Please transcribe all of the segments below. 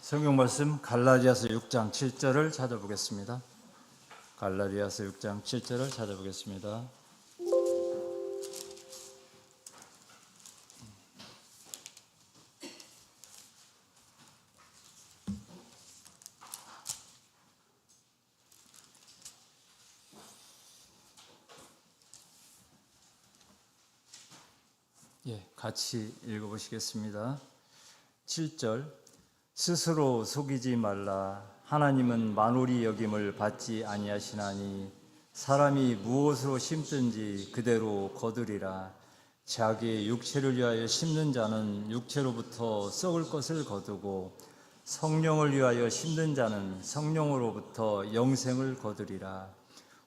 성경 말씀 갈라디아서 6장 7절을 찾아보겠습니다. 갈라디아서 6장 7절을 찾아보겠습니다. 같이 읽어보시겠습니다. 7절 스스로 속이지 말라. 하나님은 만홀히 여김을 받지 아니하시나니 사람이 무엇으로 심든지 그대로 거두리라. 자기의 육체를 위하여 심는 자는 육체로부터 썩을 것을 거두고 성령을 위하여 심는 자는 성령으로부터 영생을 거두리라.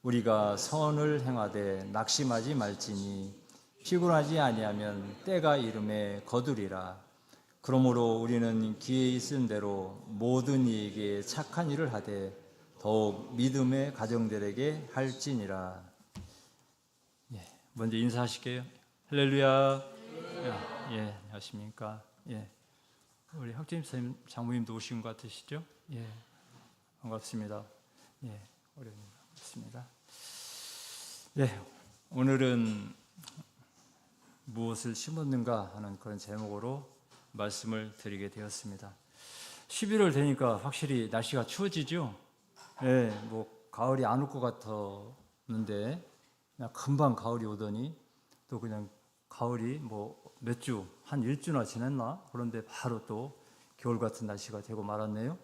우리가 선을 행하되 낙심하지 말지니 피곤하지 아니하면 때가 이름에 거두리라. 그러므로 우리는 기회 있은 대로 모든 이에게 착한 일을 하되 더욱 믿음의 가정들에게 할지니라. 먼저 인사하실게요. 할렐루야. 안녕하십니까. 우리 학재임 선생님, 장모님도 오신 것 같으시죠? 반갑습니다. 반갑습니다. 오늘은 무엇을 심었는가 하는 그런 제목으로 말씀을 드리게 되었습니다. 11월 되니까 확실히 날씨가 추워지죠? 가을이 안 올 것 같았는데 그냥 금방 가을이 오더니 또 그냥 가을이 몇 주, 한 일주나 지났나? 그런데 바로 또 겨울 같은 날씨가 되고 말았네요.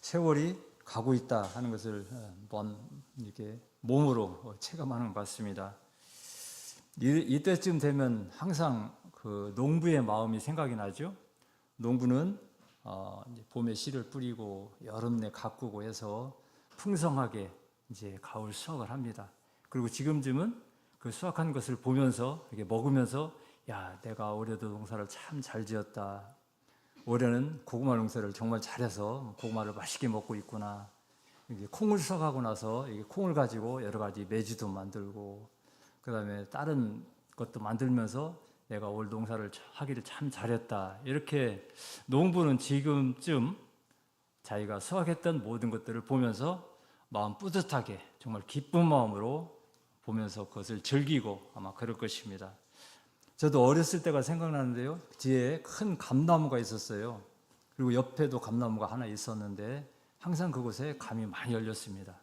세월이 가고 있다 하는 것을 이렇게 몸으로 체감하는 것 같습니다. 이때쯤 되면 항상 그 농부의 마음이 생각이 나죠. 농부는 이제 봄에 씨를 뿌리고 여름 내 가꾸고 해서 풍성하게 이제 가을 수확을 합니다. 그리고 지금쯤은 그 수확한 것을 보면서 이렇게 먹으면서 내가 올해도 농사를 참 잘 지었다. 올해는 고구마 농사를 정말 잘해서 고구마를 맛있게 먹고 있구나. 이게 콩을 수확하고 나서 이게 콩을 가지고 여러 가지 매주도 만들고 그 다음에 다른 것도 만들면서 내가 올 농사를 하기를 참 잘했다. 이렇게 농부는 지금쯤 자기가 수확했던 모든 것들을 보면서 마음 뿌듯하게 정말 기쁜 마음으로 보면서 그것을 즐기고 아마 그럴 것입니다. 저도 어렸을 때가 생각나는데요. 뒤에 큰 감나무가 있었어요. 그리고 옆에도 감나무가 하나 있었는데 항상 그곳에 감이 많이 열렸습니다.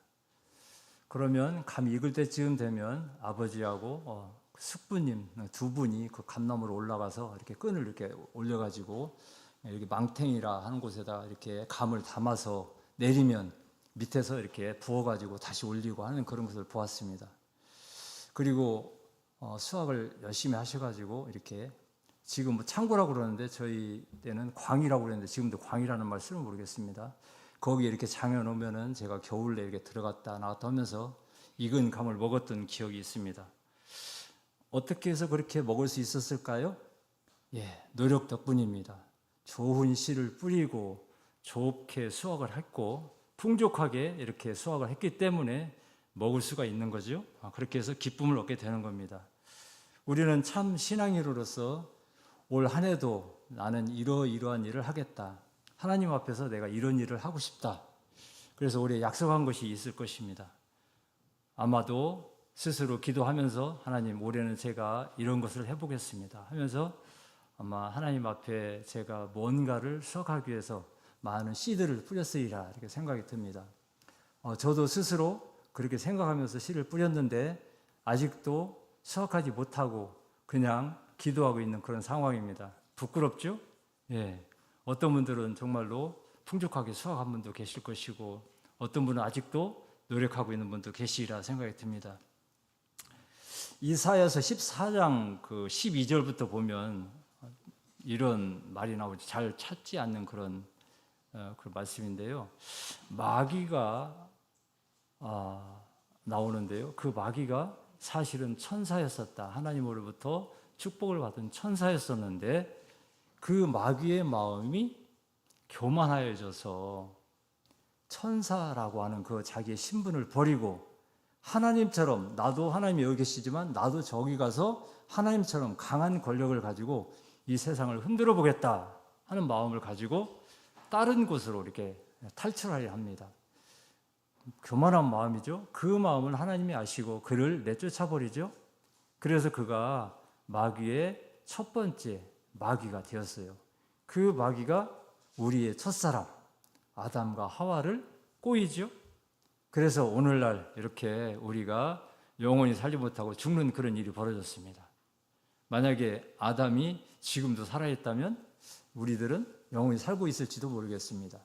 그러면 감이 익을 때쯤 되면 아버지하고 숙부님 두 분이 그 감나무로 올라가서 이렇게 끈을 이렇게 올려가지고 이렇게 망탱이라 하는 곳에다 이렇게 감을 담아서 내리면 밑에서 이렇게 부어가지고 다시 올리고 하는 그런 것을 보았습니다. 그리고 수확을 열심히 하셔가지고 이렇게 지금 창고라고 그러는데 저희 때는 광이라고 그랬는데 지금도 광이라는 말 쓰면 모르겠습니다. 거기에 이렇게 장여놓으면은 제가 겨울 내 이렇게 들어갔다 나왔다 하면서 익은 감을 먹었던 기억이 있습니다. 어떻게 해서 그렇게 먹을 수 있었을까요? 노력 덕분입니다. 좋은 씨를 뿌리고 좋게 수확을 했고 풍족하게 이렇게 수확을 했기 때문에 먹을 수가 있는 거죠. 그렇게 해서 기쁨을 얻게 되는 겁니다. 우리는 참 신앙인으로서 올 한 해도 나는 이러이러한 일을 하겠다. 하나님 앞에서 내가 이런 일을 하고 싶다. 그래서 올해 약속한 것이 있을 것입니다. 아마도 스스로 기도하면서 하나님 올해는 제가 이런 것을 해보겠습니다 하면서 아마 하나님 앞에 제가 뭔가를 수확하기 위해서 많은 씨들을 뿌렸으리라 이렇게 생각이 듭니다. 저도 스스로 그렇게 생각하면서 씨를 뿌렸는데 아직도 수확하지 못하고 그냥 기도하고 있는 그런 상황입니다. 부끄럽죠? 어떤 분들은 정말로 풍족하게 수확한 분도 계실 것이고 어떤 분은 아직도 노력하고 있는 분도 계시리라 생각이 듭니다. 이사야서 14장 그 12절부터 보면 이런 말이 나오지 잘 찾지 않는 그런 말씀인데요. 마귀가 나오는데요. 그 마귀가 사실은 천사였었다. 하나님으로부터 축복을 받은 천사였었는데 그 마귀의 마음이 교만하여져서 천사라고 하는 그 자기의 신분을 버리고 하나님처럼 나도 하나님이 여기 계시지만 나도 저기 가서 하나님처럼 강한 권력을 가지고 이 세상을 흔들어 보겠다 하는 마음을 가지고 다른 곳으로 이렇게 탈출하려 합니다. 교만한 마음이죠. 그 마음을 하나님이 아시고 그를 내쫓아 버리죠. 그래서 그가 마귀의 첫 번째 마귀가 되었어요. 그 마귀가 우리의 첫사람 아담과 하와를 꼬이죠. 그래서 오늘날 이렇게 우리가 영원히 살지 못하고 죽는 그런 일이 벌어졌습니다. 만약에 아담이 지금도 살아있다면 우리들은 영원히 살고 있을지도 모르겠습니다.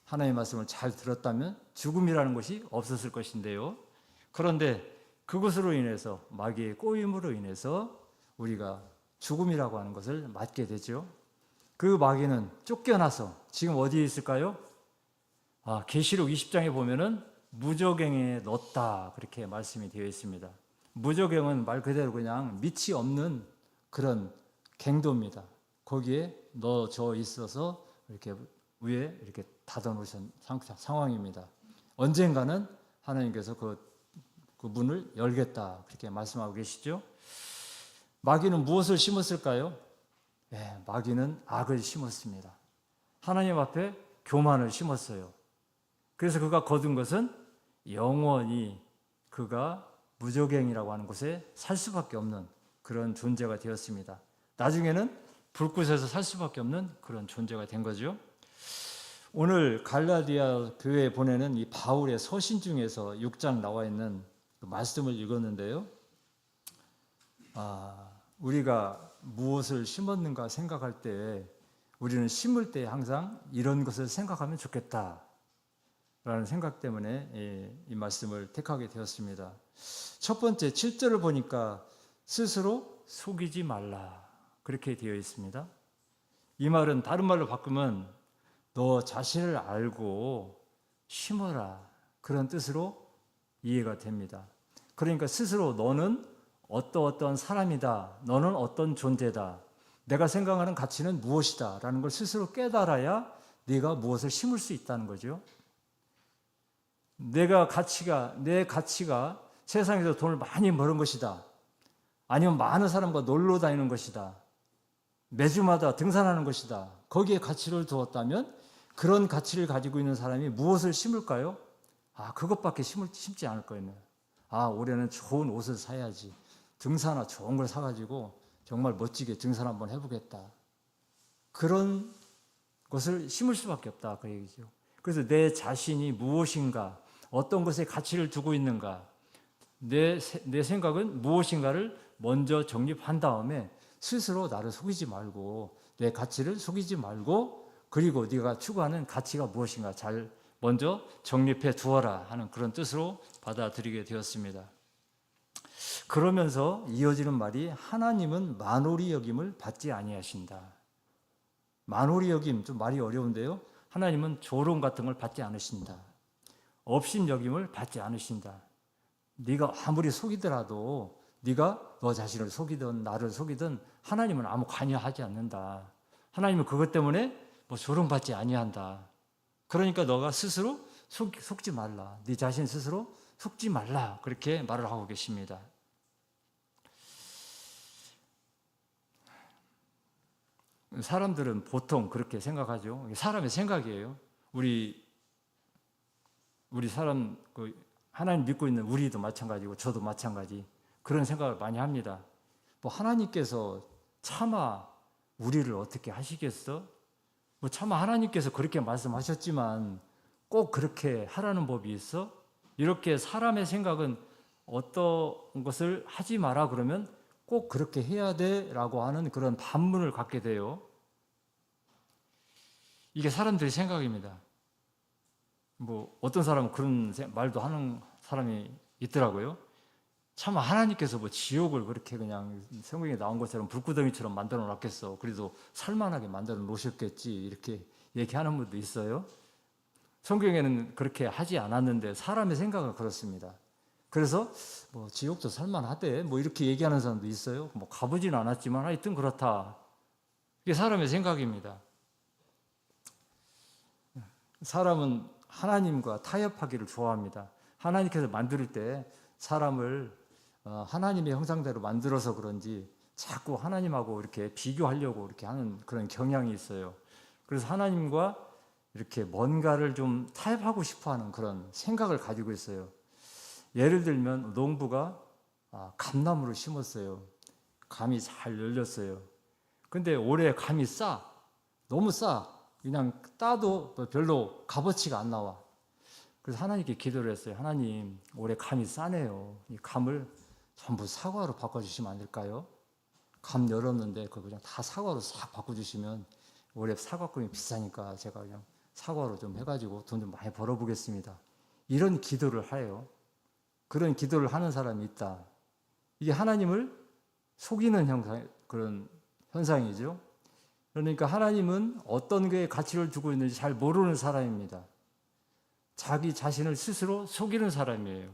하나님의 말씀을 잘 들었다면 죽음이라는 것이 없었을 것인데요. 그런데 그것으로 인해서 마귀의 꼬임으로 인해서 우리가 죽음이라고 하는 것을 맞게 되죠. 그 마귀는 쫓겨나서 지금 어디에 있을까요? 계시록 20장에 보면은 무저갱에 넣었다 그렇게 말씀이 되어 있습니다. 무저갱은 말 그대로 그냥 밑이 없는 그런 갱도입니다. 거기에 넣어져 있어서 이렇게 위에 이렇게 닫아놓으신 상황입니다. 언젠가는 하나님께서 그 문을 열겠다 그렇게 말씀하고 계시죠. 마귀는 무엇을 심었을까요? 마귀는 악을 심었습니다. 하나님 앞에 교만을 심었어요. 그래서 그가 거둔 것은 영원히 그가 무저갱이라고 하는 곳에 살 수밖에 없는 그런 존재가 되었습니다. 나중에는 불꽃에서 살 수밖에 없는 그런 존재가 된 거죠. 오늘 갈라디아 교회에 보내는 이 바울의 서신 중에서 6장 나와 있는 그 말씀을 읽었는데요. 우리가 무엇을 심었는가 생각할 때 우리는 심을 때 항상 이런 것을 생각하면 좋겠다 라는 생각 때문에 이 말씀을 택하게 되었습니다. 첫 번째 7절을 보니까 스스로 속이지 말라 그렇게 되어 있습니다. 이 말은 다른 말로 바꾸면 너 자신을 알고 심어라 그런 뜻으로 이해가 됩니다. 그러니까 스스로 너는 어떤 사람이다, 너는 어떤 존재다, 내가 생각하는 가치는 무엇이다 라는 걸 스스로 깨달아야 네가 무엇을 심을 수 있다는 거죠. 내 가치가 세상에서 돈을 많이 버는 것이다, 아니면 많은 사람과 놀러 다니는 것이다, 매주마다 등산하는 것이다, 거기에 가치를 두었다면 그런 가치를 가지고 있는 사람이 무엇을 심을까요? 그것밖에 심지 않을 거예요. 올해는 좋은 옷을 사야지, 등산화 좋은 걸 사가지고 정말 멋지게 등산 한번 해보겠다, 그런 것을 심을 수밖에 없다 그 얘기죠. 그래서 내 자신이 무엇인가, 어떤 것에 가치를 두고 있는가, 내 생각은 무엇인가를 먼저 정립한 다음에 스스로 나를 속이지 말고, 내 가치를 속이지 말고, 그리고 네가 추구하는 가치가 무엇인가 잘 먼저 정립해 두어라 하는 그런 뜻으로 받아들이게 되었습니다. 그러면서 이어지는 말이 하나님은 만홀히 여김을 받지 아니하신다. 만홀히 여김 좀 말이 어려운데요. 하나님은 조롱 같은 걸 받지 않으신다. 업신 여김을 받지 않으신다. 네가 아무리 속이더라도 네가 너 자신을 속이든 나를 속이든 하나님은 아무 관여하지 않는다. 하나님은 그것 때문에 조롱받지 아니한다. 그러니까 너가 스스로 속지 말라. 네 자신 스스로 속지 말라. 그렇게 말을 하고 계십니다. 사람들은 보통 그렇게 생각하죠. 사람의 생각이에요. 우리 사람, 하나님 믿고 있는 우리도 마찬가지고 저도 마찬가지. 그런 생각을 많이 합니다. 하나님께서 차마 우리를 어떻게 하시겠어? 차마 하나님께서 그렇게 말씀하셨지만 꼭 그렇게 하라는 법이 있어? 이렇게 사람의 생각은 어떤 것을 하지 마라 그러면 꼭 그렇게 해야 돼 라고 하는 그런 반문을 갖게 돼요. 이게 사람들의 생각입니다. 어떤 사람은 그런 말도 하는 사람이 있더라고요. 참 하나님께서 지옥을 그렇게 그냥 성경에 나온 것처럼 불구덩이처럼 만들어 놨겠어. 그래도 살만하게 만들어 놓으셨겠지. 이렇게 얘기하는 분도 있어요. 성경에는 그렇게 하지 않았는데 사람의 생각은 그렇습니다. 그래서 지옥도 살만하대. 이렇게 얘기하는 사람도 있어요. 가보지는 않았지만 하여튼 그렇다. 이게 사람의 생각입니다. 사람은 하나님과 타협하기를 좋아합니다. 하나님께서 만들 때 사람을 하나님의 형상대로 만들어서 그런지 자꾸 하나님하고 이렇게 비교하려고 이렇게 하는 그런 경향이 있어요. 그래서 하나님과 이렇게 뭔가를 좀 타협하고 싶어하는 그런 생각을 가지고 있어요. 예를 들면 농부가 감나무를 심었어요. 감이 잘 열렸어요. 근데 올해 감이 너무 싸. 그냥 따도 별로 값어치가 안 나와. 그래서 하나님께 기도를 했어요. 하나님, 올해 감이 싸네요. 이 감을 전부 사과로 바꿔주시면 안 될까요? 감 열었는데 그거 그냥 다 사과로 싹 바꿔주시면 올해 사과금이 비싸니까 제가 그냥 사과로 좀 해가지고 돈 좀 많이 벌어보겠습니다. 이런 기도를 해요. 그런 기도를 하는 사람이 있다. 이게 하나님을 속이는 그런 현상이죠. 그러니까 하나님은 어떤 거에 가치를 두고 있는지 잘 모르는 사람입니다. 자기 자신을 스스로 속이는 사람이에요.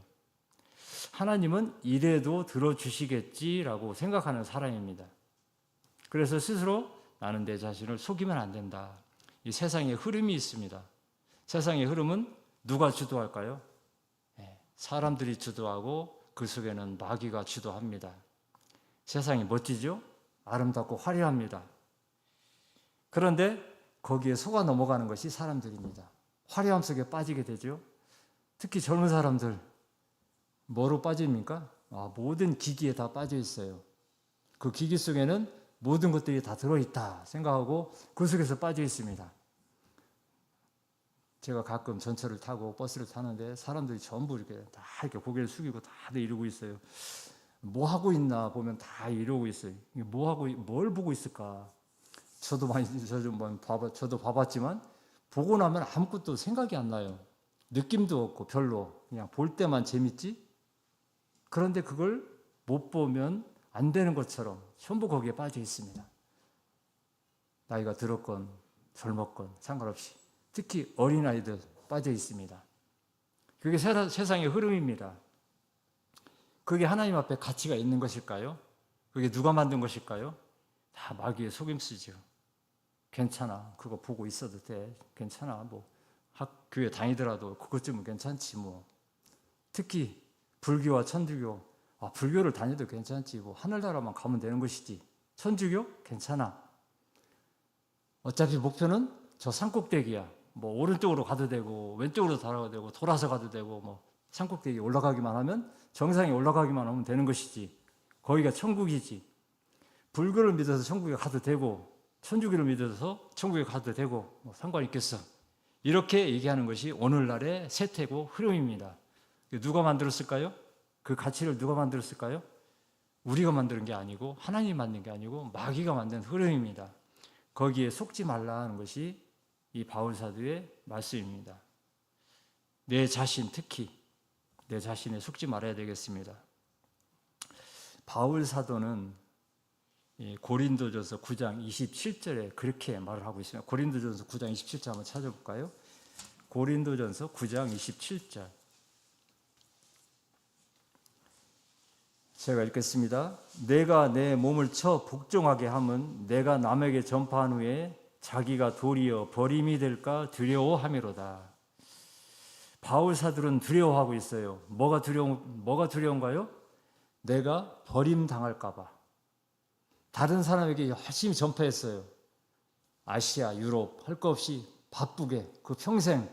하나님은 이래도 들어주시겠지라고 생각하는 사람입니다. 그래서 스스로 나는 내 자신을 속이면 안 된다. 이 세상의 흐름이 있습니다. 세상의 흐름은 누가 주도할까요? 사람들이 주도하고 그 속에는 마귀가 주도합니다. 세상이 멋지죠? 아름답고 화려합니다. 그런데 거기에 속아 넘어가는 것이 사람들입니다. 화려함 속에 빠지게 되죠. 특히 젊은 사람들 뭐로 빠집니까? 모든 기기에 다 빠져 있어요. 그 기기 속에는 모든 것들이 다 들어있다 생각하고 그 속에서 빠져 있습니다. 제가 가끔 전철을 타고 버스를 타는데 사람들이 전부 이렇게 다 이렇게 고개를 숙이고 다들 이러고 있어요. 뭐 하고 있나 보면 다 이러고 있어요. 뭘 보고 있을까? 저도 봐봤지만 보고 나면 아무것도 생각이 안 나요. 느낌도 없고 별로 그냥 볼 때만 재밌지? 그런데 그걸 못 보면 안 되는 것처럼 전부 거기에 빠져 있습니다. 나이가 들었건 젊었건 상관없이 특히 어린아이들 빠져 있습니다. 그게 세상의 흐름입니다. 그게 하나님 앞에 가치가 있는 것일까요? 그게 누가 만든 것일까요? 다 마귀의 속임수죠. 괜찮아. 그거 보고 있어도 돼. 괜찮아. 교회 다니더라도 그것쯤은 괜찮지 뭐. 특히 불교와 천주교. 불교를 다녀도 괜찮지. 하늘나라만 가면 되는 것이지. 천주교? 괜찮아. 어차피 목표는 저 산꼭대기야. 오른쪽으로 가도 되고 왼쪽으로 가도 되고 돌아서 가도 되고 산꼭대기 올라가기만 하면 정상에 올라가기만 하면 되는 것이지. 거기가 천국이지. 불교를 믿어서 천국에 가도 되고 천주교를 믿어서 천국에 가도 되고 상관 있겠어. 이렇게 얘기하는 것이 오늘날의 세태고 흐름입니다. 누가 만들었을까요? 그 가치를 누가 만들었을까요? 우리가 만드는 게 아니고 하나님이 만든 게 아니고 마귀가 만든 흐름입니다. 거기에 속지 말라는 것이 이 바울 사도의 말씀입니다. 내 자신, 특히 내 자신에 속지 말아야 되겠습니다. 바울 사도는 고린도전서 9장 27절에 그렇게 말을 하고 있습니다. 고린도전서 9장 27절 한번 찾아볼까요? 고린도전서 9장 27절. 제가 읽겠습니다. 내가 내 몸을 쳐 복종하게 함은 내가 남에게 전파한 후에 자기가 도리어 버림이 될까 두려워함이로다. 바울 사도는 두려워하고 있어요. 뭐가 두려운가요? 내가 버림당할까 봐. 다른 사람에게 열심히 전파했어요. 아시아, 유럽 할 거 없이 바쁘게 그 평생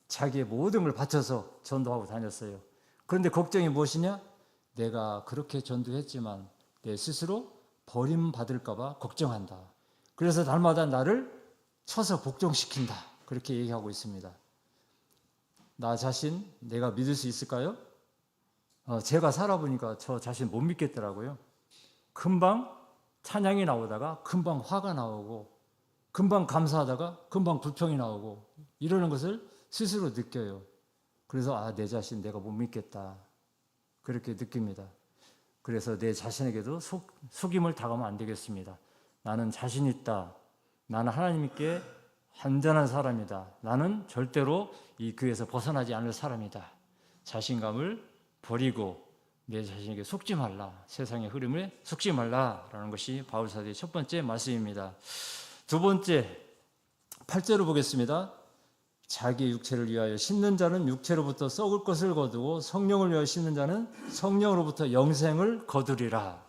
자기의 모든 걸 바쳐서 전도하고 다녔어요. 그런데 걱정이 무엇이냐? 내가 그렇게 전도했지만 내 스스로 버림받을까 봐 걱정한다. 그래서 날마다 나를 쳐서 복종시킨다. 그렇게 얘기하고 있습니다. 나 자신 내가 믿을 수 있을까요? 제가 살아보니까 저 자신 못 믿겠더라고요. 금방 찬양이 나오다가 금방 화가 나오고 금방 감사하다가 금방 불평이 나오고 이러는 것을 스스로 느껴요. 그래서 내 자신 내가 못 믿겠다. 그렇게 느낍니다. 그래서 내 자신에게도 속임을 당하면 안 되겠습니다. 나는 자신 있다. 나는 하나님께 완전한 사람이다. 나는 절대로 이 교회에서 벗어나지 않을 사람이다. 자신감을 버리고 내 자신에게 속지 말라. 세상의 흐름에 속지 말라라는 것이 바울 사도의 첫 번째 말씀입니다. 두 번째 8절을 보겠습니다. 자기 육체를 위하여 심는 자는 육체로부터 썩을 것을 거두고 성령을 위하여 심는 자는 성령으로부터 영생을 거두리라.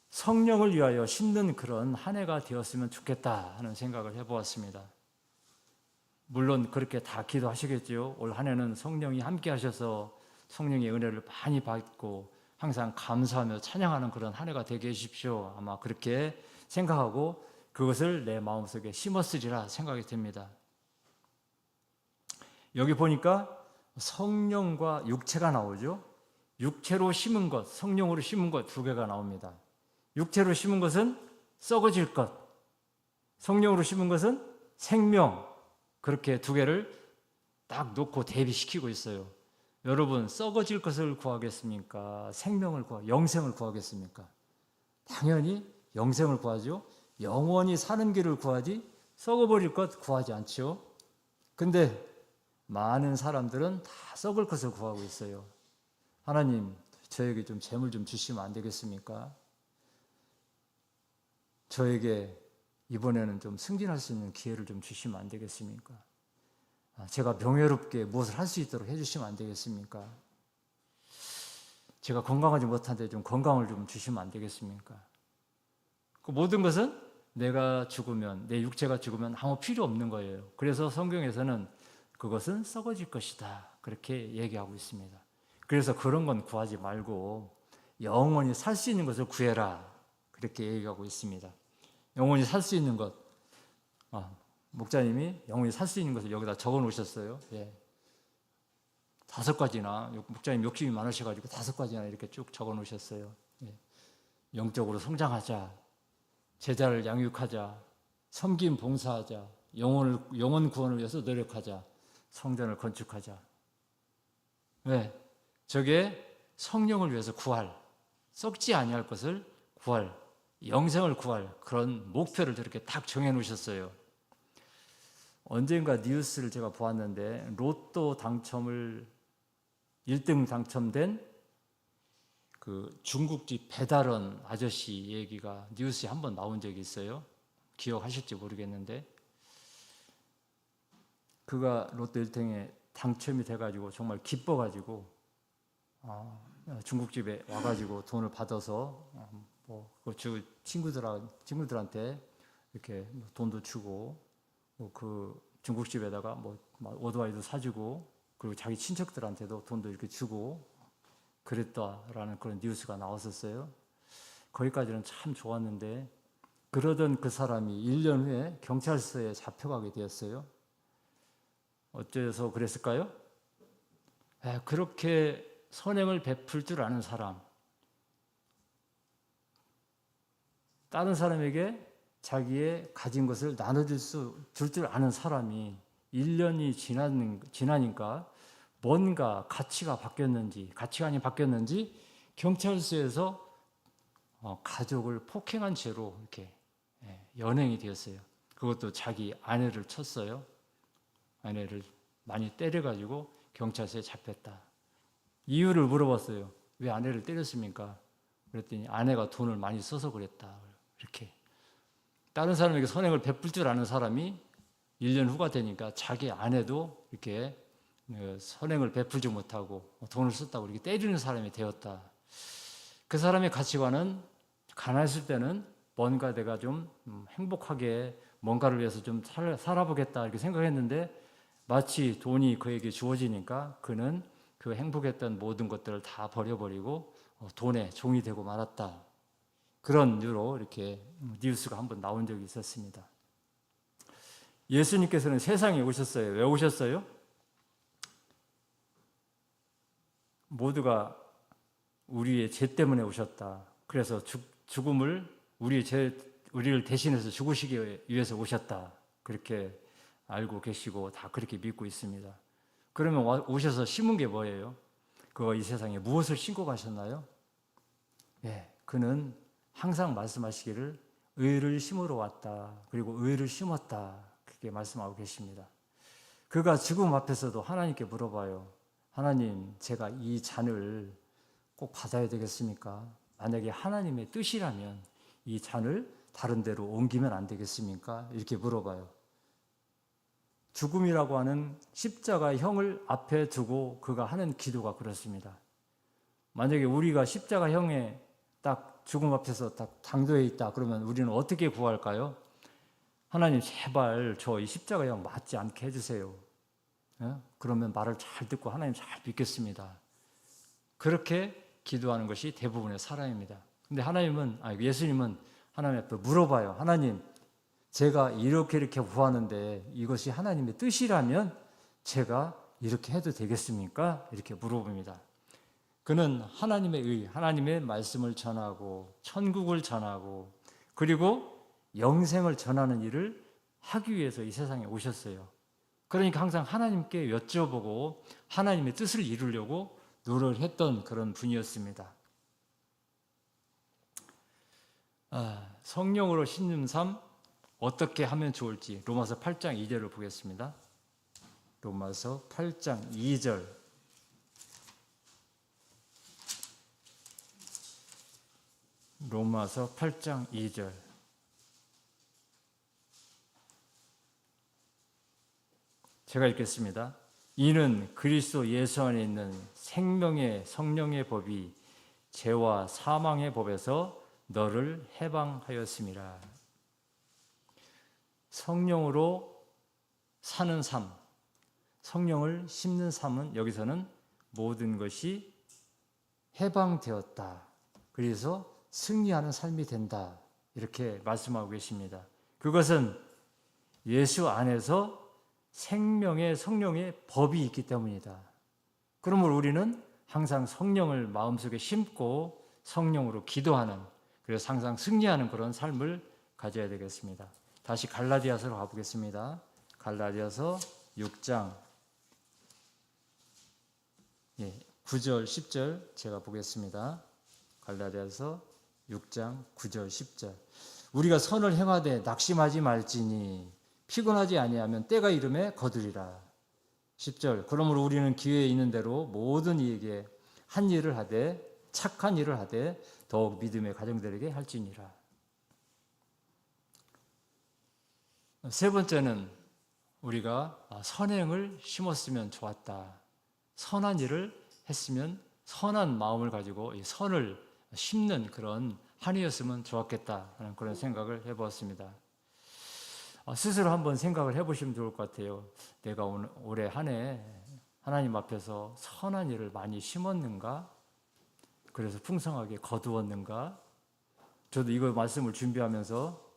성령을 위하여 심는 그런 한 해가 되었으면 좋겠다 하는 생각을 해보았습니다. 물론 그렇게 다 기도하시겠죠. 올 한 해는 성령이 함께 하셔서 성령의 은혜를 많이 받고 항상 감사하며 찬양하는 그런 한 해가 되게 해주십시오. 아마 그렇게 생각하고 그것을 내 마음속에 심었으리라 생각이 됩니다. 여기 보니까 성령과 육체가 나오죠. 육체로 심은 것, 성령으로 심은 것 두 개가 나옵니다. 육체로 심은 것은 썩어질 것, 성령으로 심은 것은 생명, 그렇게 두 개를 딱 놓고 대비시키고 있어요. 여러분, 썩어질 것을 구하겠습니까? 생명을 영생을 구하겠습니까? 당연히 영생을 구하죠. 영원히 사는 길을 구하지 썩어버릴 것 구하지 않죠. 근데 많은 사람들은 다 썩을 것을 구하고 있어요. 하나님, 저에게 좀 재물 좀 주시면 안 되겠습니까? 저에게 이번에는 좀 승진할 수 있는 기회를 좀 주시면 안 되겠습니까? 제가 명예롭게 무엇을 할 수 있도록 해주시면 안 되겠습니까? 제가 건강하지 못한데 좀 건강을 좀 주시면 안 되겠습니까? 그 모든 것은 내가 죽으면, 내 육체가 죽으면 아무 필요 없는 거예요. 그래서 성경에서는 그것은 썩어질 것이다, 그렇게 얘기하고 있습니다. 그래서 그런 건 구하지 말고 영원히 살 수 있는 것을 구해라, 그렇게 얘기하고 있습니다. 영원히 살 수 있는 것, 목사님이 영원히 살 수 있는 것을 여기다 적어 놓으셨어요. 예. 5가지나, 목사님 욕심이 많으셔가지고 5가지나 이렇게 쭉 적어 놓으셨어요. 예. 영적으로 성장하자, 제자를 양육하자, 섬김 봉사하자, 영혼 구원을 위해서 노력하자, 성전을 건축하자. 왜? 저게 성령을 위해서 구할, 썩지 아니할 것을 구할, 영생을 구할 그런 목표를 저렇게 딱 정해 놓으셨어요. 언젠가 뉴스를 제가 보았는데 로또 당첨을 1등 당첨된 그 중국집 배달원 아저씨 얘기가 뉴스에 한번 나온 적이 있어요. 기억하실지 모르겠는데 그가 로또 1등에 당첨이 돼가지고 정말 기뻐가지고 중국집에 와가지고 돈을 받아서 그 친구들한테 이렇게 돈도 주고 그 중국집에다가 오토바이도 사주고 그리고 자기 친척들한테도 돈도 이렇게 주고 그랬다라는 그런 뉴스가 나왔었어요. 거기까지는 참 좋았는데 그러던 그 사람이 1년 후에 경찰서에 잡혀가게 되었어요. 어째서 그랬을까요? 그렇게 선행을 베풀 줄 아는 사람, 다른 사람에게 자기의 가진 것을 나눠줄 줄 아는 사람이 1년이 지나니까 뭔가 가치관이 바뀌었는지 경찰서에서 가족을 폭행한 죄로 이렇게 연행이 되었어요. 그것도 자기 아내를 쳤어요. 아내를 많이 때려가지고 경찰서에 잡혔다. 이유를 물어봤어요. 왜 아내를 때렸습니까? 그랬더니 아내가 돈을 많이 써서 그랬다. 이렇게 다른 사람에게 선행을 베풀 줄 아는 사람이 1년 후가 되니까 자기 아내도 이렇게 선행을 베풀지 못하고 돈을 썼다고 이렇게 때리는 사람이 되었다. 그 사람의 가치관은 가난했을 때는 뭔가 내가 좀 행복하게 뭔가를 위해서 좀 살아보겠다 이렇게 생각했는데 마치 돈이 그에게 주어지니까 그는 그 행복했던 모든 것들을 다 버려버리고 돈의 종이 되고 말았다. 그런 이유로 이렇게 뉴스가 한번 나온 적이 있었습니다. 예수님께서는 세상에 오셨어요. 왜 오셨어요? 모두가 우리의 죄 때문에 오셨다. 그래서 죽음을 우리를 대신해서 죽으시기 위해서 오셨다. 그렇게 알고 계시고 다 그렇게 믿고 있습니다. 그러면 오셔서 심은 게 뭐예요? 그가 이 세상에 무엇을 심고 가셨나요? 그는 항상 말씀하시기를 의를 심으러 왔다. 그리고 의를 심었다. 그렇게 말씀하고 계십니다. 그가 죽음 앞에서도 하나님께 물어봐요. 하나님, 제가 이 잔을 꼭 받아야 되겠습니까? 만약에 하나님의 뜻이라면 이 잔을 다른 데로 옮기면 안 되겠습니까? 이렇게 물어봐요. 죽음이라고 하는 십자가형을 앞에 두고 그가 하는 기도가 그렇습니다. 만약에 우리가 십자가형에 딱 죽음 앞에서 딱 당도해 있다 그러면 우리는 어떻게 구할까요? 하나님 제발 저 이 십자가에 맞지 않게 해주세요. 예? 그러면 말을 잘 듣고 하나님 잘 믿겠습니다. 그렇게 기도하는 것이 대부분의 사람입니다. 근데 예수님은 하나님 앞에 물어봐요. 하나님, 제가 이렇게 구하는데 이것이 하나님의 뜻이라면 제가 이렇게 해도 되겠습니까? 이렇게 물어봅니다. 그는 하나님의 말씀을 전하고 천국을 전하고 그리고 영생을 전하는 일을 하기 위해서 이 세상에 오셨어요. 그러니까 항상 하나님께 여쭤보고 하나님의 뜻을 이루려고 노력을 했던 그런 분이었습니다. 성령으로 씻는 삶 어떻게 하면 좋을지 로마서 8장 2절을 보겠습니다. 로마서 8장 2절. 로마서 8장 2절. 제가 읽겠습니다. 이는 그리스도 예수 안에 있는 생명의 성령의 법이 죄와 사망의 법에서 너를 해방하였음이라. 성령으로 사는 삶, 성령을 씹는 삶은 여기서는 모든 것이 해방되었다. 그래서 승리하는 삶이 된다. 이렇게 말씀하고 계십니다. 그것은 예수 안에서 생명의 성령의 법이 있기 때문이다. 그러므로 우리는 항상 성령을 마음속에 심고 성령으로 기도하는, 그래서 항상 승리하는 그런 삶을 가져야 되겠습니다. 다시 갈라디아서로 가보겠습니다. 갈라디아서 6장 9절 10절 제가 보겠습니다. 갈라디아서 6장 9절 10절. 우리가 선을 행하되 낙심하지 말지니 피곤하지 아니하면 때가 이름에 거두리라. 10절. 그러므로 우리는 기회에 있는 대로 모든 이에게 한 일을 하되 착한 일을 하되 더욱 믿음의 가정들에게 할지니라. 세 번째는 우리가 선행을 심었으면 좋았다. 선한 일을 했으면 선한 마음을 가지고 이 선을 심는 그런 한 해였으면 좋았겠다 하는 그런 생각을 해보았습니다. 스스로 한번 생각을 해보시면 좋을 것 같아요. 내가 올해 한 해 하나님 앞에서 선한 일을 많이 심었는가? 그래서 풍성하게 거두었는가? 저도 이거 말씀을 준비하면서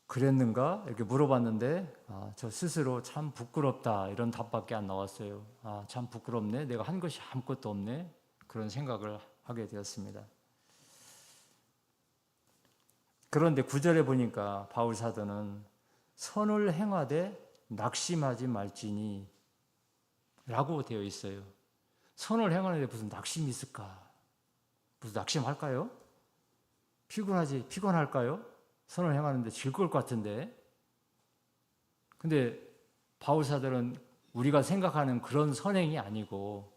그랬는가? 이렇게 물어봤는데 저 스스로 참 부끄럽다 이런 답밖에 안 나왔어요. 참 부끄럽네. 내가 한 것이 아무것도 없네. 그런 생각을 하게 되었습니다. 그런데 9절에 보니까 바울 사도는 선을 행하되 낙심하지 말지니 라고 되어 있어요. 선을 행하는데 무슨 낙심이 있을까? 무슨 낙심할까요? 피곤할까요? 선을 행하는데 즐거울 것 같은데. 근데 바울 사도는 우리가 생각하는 그런 선행이 아니고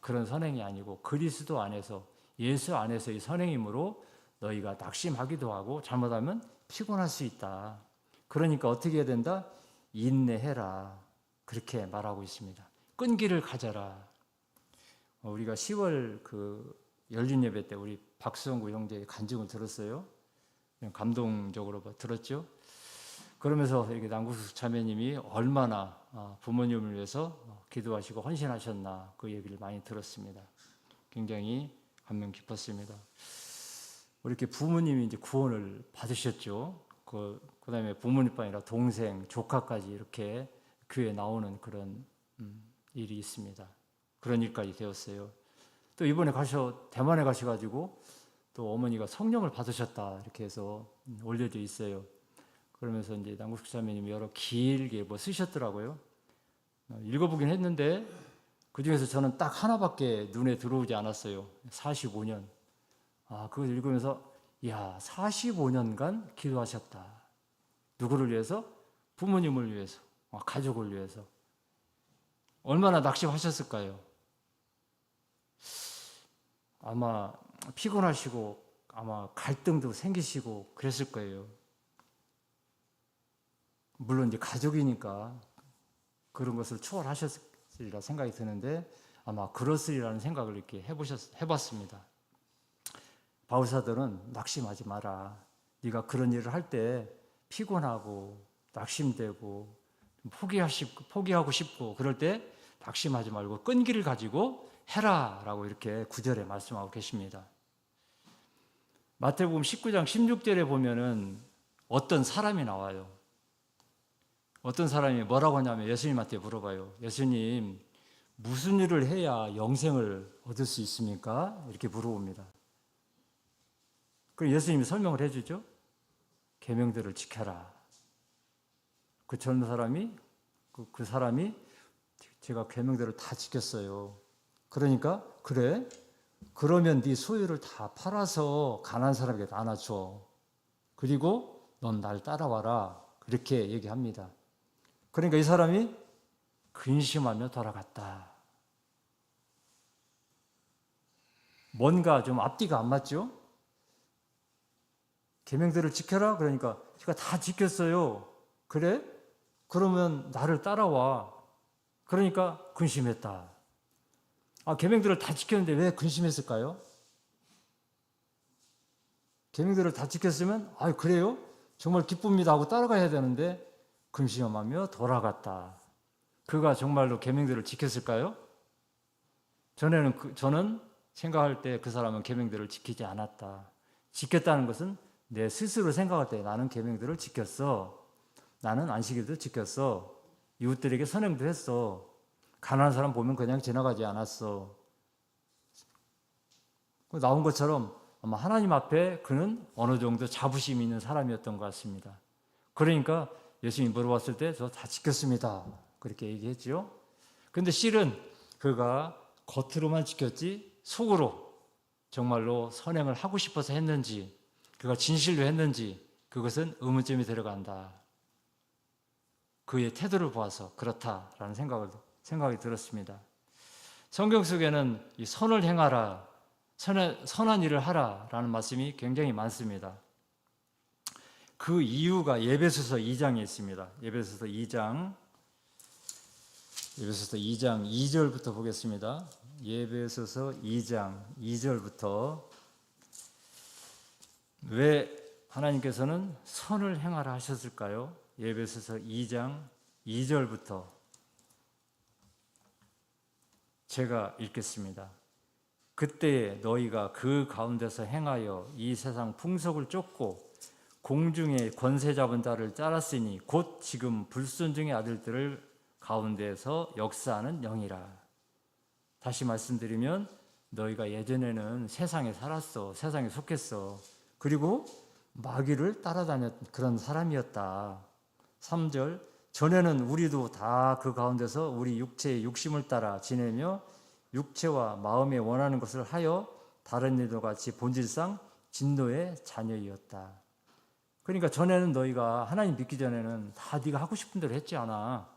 그런 선행이 아니고 그리스도 안에서 예수 안에서의 선행이므로 너희가 낙심하기도 하고 잘못하면 피곤할 수 있다. 그러니까 어떻게 해야 된다? 인내해라. 그렇게 말하고 있습니다. 끈기를 가져라. 우리가 10월 열린 예배 때 우리 박수홍구 형제의 간증을 들었어요. 감동적으로 들었죠. 그러면서 이렇게 남구숙 자매님이 얼마나 부모님을 위해서 기도하시고 헌신하셨나 그 얘기를 많이 들었습니다. 굉장히 감명 깊었습니다. 이렇게 부모님이 이제 구원을 받으셨죠. 그다음에 부모님뿐 아니라 동생, 조카까지 이렇게 교회에 나오는 그런 일이 있습니다. 그런 일까지 되었어요. 또 이번에 대만에 가셔가지고 또 어머니가 성령을 받으셨다 이렇게 해서 올려져 있어요. 그러면서 이제 남국숙 자매님이 여러 길게 쓰셨더라고요. 읽어보긴 했는데 그 중에서 저는 딱 하나밖에 눈에 들어오지 않았어요. 45년. 그걸 읽으면서 45년간 기도하셨다. 누구를 위해서? 부모님을 위해서, 가족을 위해서. 얼마나 낙심하셨을까요? 아마 피곤하시고 아마 갈등도 생기시고 그랬을 거예요. 물론 이제 가족이니까 그런 것을 초월하셨으리라 생각이 드는데 아마 그렇으리라는 생각을 이렇게 해봤습니다. 바울 사도는 낙심하지 마라. 네가 그런 일을 할 때 피곤하고 낙심되고 포기하고 싶고 그럴 때 낙심하지 말고 끈기를 가지고 해라라고 이렇게 9절에 말씀하고 계십니다. 마태복음 19장 16절에 보면은 어떤 사람이 나와요. 어떤 사람이 뭐라고 하냐면 예수님한테 물어봐요. 예수님, 무슨 일을 해야 영생을 얻을 수 있습니까? 이렇게 물어봅니다. 그럼 예수님이 설명을 해주죠. 계명들을 지켜라. 그 젊은 사람이 그 사람이 제가 계명들을 다 지켰어요. 그러니까 그래? 그러면 네 소유를 다 팔아서 가난한 사람에게 나눠줘. 그리고 넌 날 따라와라. 그렇게 얘기합니다. 그러니까 이 사람이 근심하며 돌아갔다. 뭔가 좀 앞뒤가 안 맞죠? 계명들을 지켜라? 그러니까 제가 다 지켰어요. 그래? 그러면 나를 따라와. 그러니까 근심했다. 계명들을 다 지켰는데 왜 근심했을까요? 계명들을 다 지켰으면 그래요? 정말 기쁩니다 하고 따라가야 되는데 근심하며 돌아갔다. 그가 정말로 계명들을 지켰을까요? 저는 생각할 때 그 사람은 계명들을 지키지 않았다. 지켰다는 것은 내 스스로 생각할 때 나는 계명들을 지켰어. 나는 안식일도 지켰어. 이웃들에게 선행도 했어. 가난한 사람 보면 그냥 지나가지 않았어. 나온 것처럼 아마 하나님 앞에 그는 어느 정도 자부심이 있는 사람이었던 것 같습니다. 그러니까 예수님이 물어봤을 때 저 다 지켰습니다. 그렇게 얘기했죠. 근데 실은 그가 겉으로만 지켰지 속으로 정말로 선행을 하고 싶어서 했는지 그가 진실로 했는지 그것은 의문점이 들어간다. 그의 태도를 보아서 그렇다라는 생각이 들었습니다. 성경 속에는 이 선을 행하라, 선한 일을 하라라는 말씀이 굉장히 많습니다. 그 이유가 에베소서 2장에 있습니다. 에베소서 2장 2절부터 보겠습니다. 에베소서 2장 2절부터 왜 하나님께서는 선을 행하라 하셨을까요? 에베소서 2장 2절부터 제가 읽겠습니다. 그때 너희가 그 가운데서 행하여 이 세상 풍속을 쫓고 공중의 권세 잡은 자를 따랐으니 곧 지금 불순종의 아들들을 가운데서 역사하는 영이라. 다시 말씀드리면 너희가 예전에는 세상에 살았어. 세상에 속했어. 그리고 마귀를 따라다녔던 그런 사람이었다. 3절 전에는 우리도 다 그 가운데서 우리 육체의 욕심을 따라 지내며 육체와 마음에 원하는 것을 하여 다른 이들과 같이 본질상 진노의 자녀이었다. 그러니까 전에는 너희가 하나님 믿기 전에는 다 네가 하고 싶은 대로 했지 않아.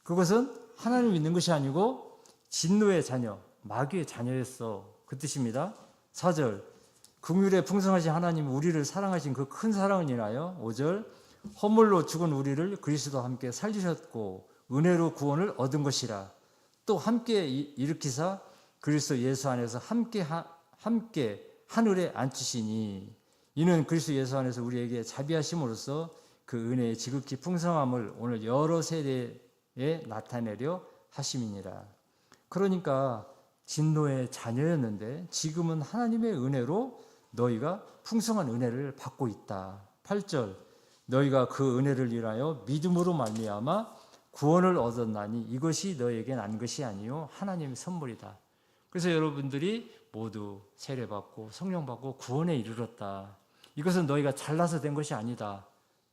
그것은 하나님 믿는 것이 아니고 진노의 자녀, 마귀의 자녀였어. 그 뜻입니다. 4절 긍휼에 풍성하신 하나님 우리를 사랑하신 그 큰 사랑을 인하여 5절 허물로 죽은 우리를 그리스도와 함께 살리셨고 은혜로 구원을 얻은 것이라. 또 함께 일으키사 그리스도 예수 안에서 함께 하늘에 앉히시니 이는 그리스도 예수 안에서 우리에게 자비하심으로써 그 은혜의 지극히 풍성함을 오늘 여러 세대에 나타내려 하심이니라. 그러니까 진노의 자녀였는데 지금은 하나님의 은혜로 너희가 풍성한 은혜를 받고 있다. 8절 너희가 그 은혜를 인하여 믿음으로 말미암아 구원을 얻었나니 이것이 너희에게 난 것이 아니요 하나님의 선물이다. 그래서 여러분들이 모두 세례받고 성령받고 구원에 이르렀다. 이것은 너희가 잘나서 된 것이 아니다.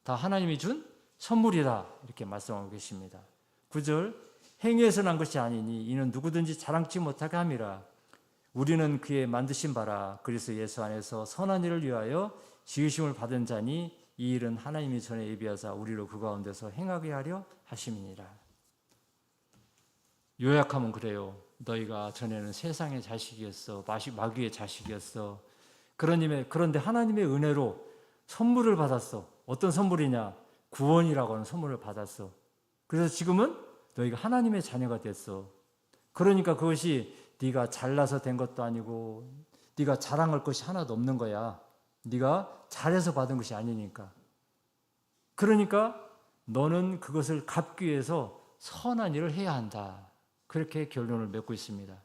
다 하나님이 준 선물이다. 이렇게 말씀하고 계십니다. 9절 행위에서 난 것이 아니니 이는 누구든지 자랑치 못하게 함이라. 우리는 그의 만드신 바라 그리스도 예수 안에서 선한 일을 위하여 지으심을 받은 자니 이 일은 하나님이 전에 예비하사 우리로 그 가운데서 행하게 하려 하심이니라. 요약하면 그래요. 너희가 전에는 세상의 자식이었어. 마귀의 자식이었어. 그런데 하나님의 은혜로 선물을 받았어. 어떤 선물이냐? 구원이라고 하는 선물을 받았어. 그래서 지금은 너희가 하나님의 자녀가 됐어. 그러니까 그것이 네가 잘나서 된 것도 아니고 네가 자랑할 것이 하나도 없는 거야. 네가 잘해서 받은 것이 아니니까. 그러니까 너는 그것을 갚기 위해서 선한 일을 해야 한다. 그렇게 결론을 맺고 있습니다.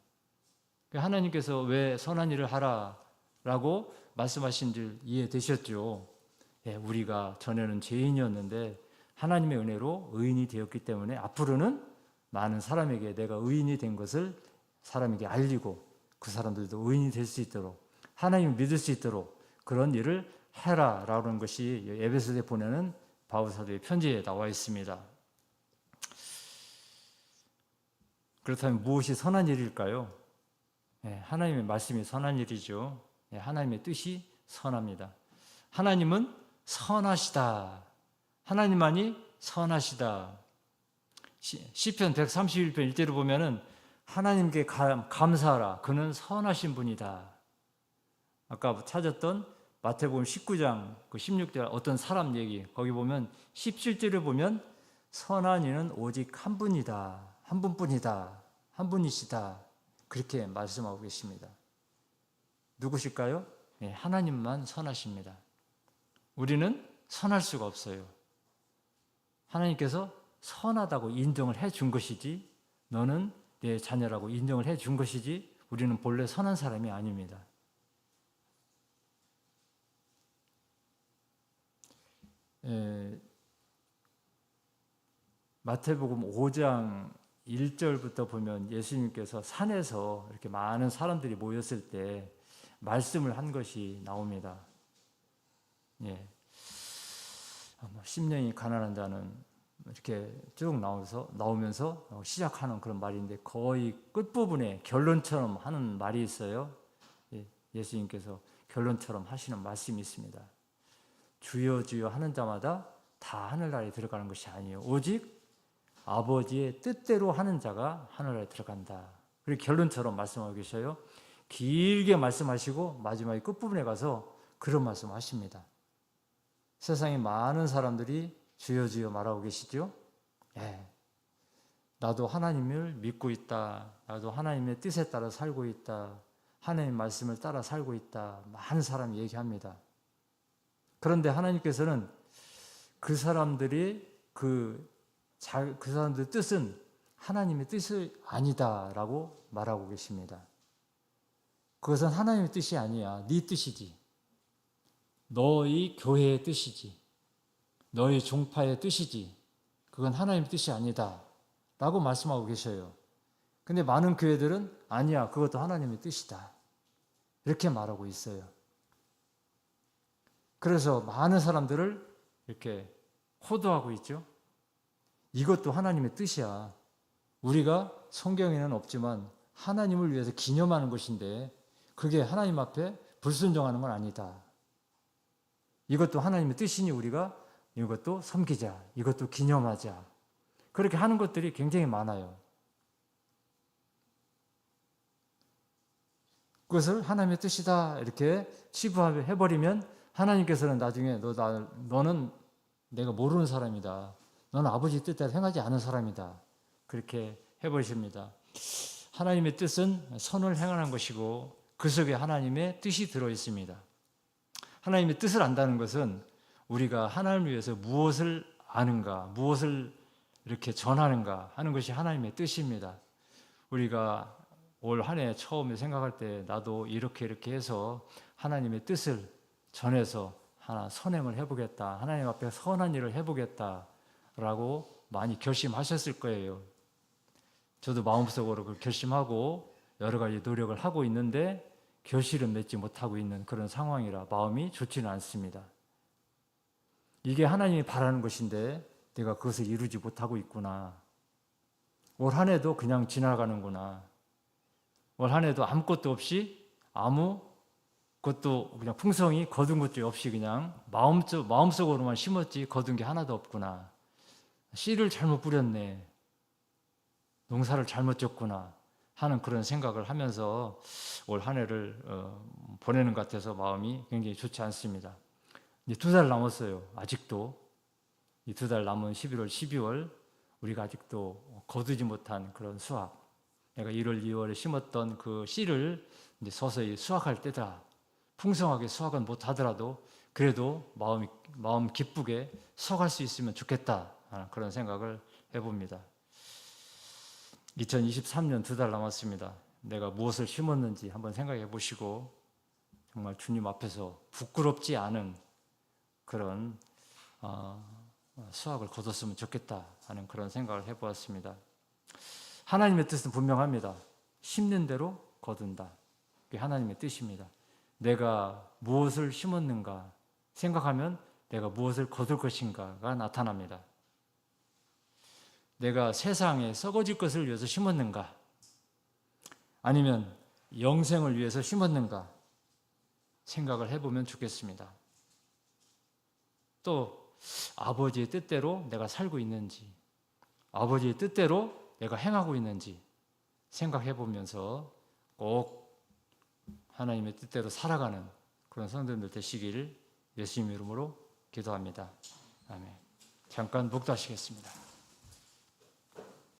하나님께서 왜 선한 일을 하라라고 말씀하신 줄 이해되셨죠? 예, 우리가 전에는 죄인이었는데 하나님의 은혜로 의인이 되었기 때문에 앞으로는 많은 사람에게 내가 의인이 된 것을 사람에게 알리고 그 사람들도 의인이 될 수 있도록 하나님을 믿을 수 있도록 그런 일을 해라라는 것이 에베소서에 보내는 바울 사도의 편지에 나와 있습니다. 그렇다면 무엇이 선한 일일까요? 하나님의 말씀이 선한 일이죠. 하나님의 뜻이 선합니다. 하나님은 선하시다. 하나님만이 선하시다. 시편 131편 1절을 보면은 하나님께 감사하라. 그는 선하신 분이다. 아까 찾았던 마태복음 19장 그 16절 어떤 사람 얘기 거기 보면 17절을 보면 선한 이는 오직 한 분이다. 한 분뿐이다. 한 분이시다. 그렇게 말씀하고 계십니다. 누구실까요? 네, 하나님만 선하십니다. 우리는 선할 수가 없어요. 하나님께서 선하다고 인정을 해 준 것이지 너는 내 자녀라고 인정을 해 준 것이지 우리는 본래 선한 사람이 아닙니다. 마태복음 5장 1절부터 보면 예수님께서 산에서 이렇게 많은 사람들이 모였을 때 말씀을 한 것이 나옵니다. 예. 10년이 가난한 자는 이렇게 쭉 나오면서 시작하는 그런 말인데 거의 끝부분에 결론처럼 하는 말이 있어요. 예수님께서 결론처럼 하시는 말씀이 있습니다. 주여 주여 하는 자마다 다 하늘나라에 들어가는 것이 아니에요. 오직 아버지의 뜻대로 하는 자가 하늘나라에 들어간다. 그리고 결론처럼 말씀하고 계셔요. 길게 말씀하시고 마지막에 끝부분에 가서 그런 말씀하십니다. 세상에 많은 사람들이 주여 주여 말하고 계시죠? 나도 하나님을 믿고 있다. 나도 하나님의 뜻에 따라 살고 있다. 하나님의 말씀을 따라 살고 있다. 많은 사람이 얘기합니다. 그런데 하나님께서는 그 사람들의 뜻은 하나님의 뜻이 아니다라고 말하고 계십니다. 그것은 하나님의 뜻이 아니야. 네 뜻이지. 너희 교회의 뜻이지. 너희 종파의 뜻이지. 그건 하나님의 뜻이 아니다. 라고 말씀하고 계셔요. 근데 많은 교회들은 아니야. 그것도 하나님의 뜻이다. 이렇게 말하고 있어요. 그래서 많은 사람들을 이렇게 호도하고 있죠. 이것도 하나님의 뜻이야. 우리가 성경에는 없지만 하나님을 위해서 기념하는 것인데 그게 하나님 앞에 불순종하는 건 아니다. 이것도 하나님의 뜻이니 우리가 이것도 섬기자. 이것도 기념하자. 그렇게 하는 것들이 굉장히 많아요. 그것을 하나님의 뜻이다 이렇게 치부해버리면 하나님께서는 나중에 너는 내가 모르는 사람이다. 너는 아버지 뜻대로 행하지 않은 사람이다. 그렇게 해버리십니다. 하나님의 뜻은 선을 행하는 것이고 그 속에 하나님의 뜻이 들어있습니다. 하나님의 뜻을 안다는 것은 우리가 하나님을 위해서 무엇을 아는가, 무엇을 이렇게 전하는가 하는 것이 하나님의 뜻입니다. 우리가 올 한 해 처음에 생각할 때 나도 이렇게 해서 하나님의 뜻을 전해서 하나 선행을 해보겠다. 하나님 앞에 선한 일을 해보겠다라고 많이 결심하셨을 거예요. 저도 마음속으로 그걸 결심하고 여러 가지 노력을 하고 있는데 결실은 맺지 못하고 있는 그런 상황이라 마음이 좋지는 않습니다. 이게 하나님이 바라는 것인데 내가 그것을 이루지 못하고 있구나. 올 한 해도 그냥 지나가는구나. 올 한 해도 아무것도 없이 아무것도 그냥 풍성이 거둔 것도 없이 그냥 마음속으로만 심었지 거둔 게 하나도 없구나. 씨를 잘못 뿌렸네. 농사를 잘못 졌구나 하는 그런 생각을 하면서 올 한 해를 보내는 것 같아서 마음이 굉장히 좋지 않습니다. 이제 2달 남았어요. 아직도 이 2달 남은 11월, 12월 우리가 아직도 거두지 못한 그런 수확. 내가 1월, 2월에 심었던 그 씨를 이제 서서히 수확할 때다. 풍성하게 수확은 못하더라도 그래도 마음 기쁘게 서갈 수 있으면 좋겠다 하는 그런 생각을 해봅니다. 2023년 2달 남았습니다. 내가 무엇을 심었는지 한번 생각해 보시고 정말 주님 앞에서 부끄럽지 않은 그런 수확을 거뒀으면 좋겠다 하는 그런 생각을 해보았습니다. 하나님의 뜻은 분명합니다. 심는 대로 거둔다. 그게 하나님의 뜻입니다. 내가 무엇을 심었는가 생각하면 내가 무엇을 거둘 것인가가 나타납니다. 내가 세상에 썩어질 것을 위해서 심었는가 아니면 영생을 위해서 심었는가 생각을 해보면 좋겠습니다. 또 아버지의 뜻대로 내가 살고 있는지, 아버지의 뜻대로 내가 행하고 있는지 생각해 보면서 꼭 하나님의 뜻대로 살아가는 그런 성도들 되시기를 예수님 이름으로 기도합니다. 아멘. 잠깐 묵도하시겠습니다.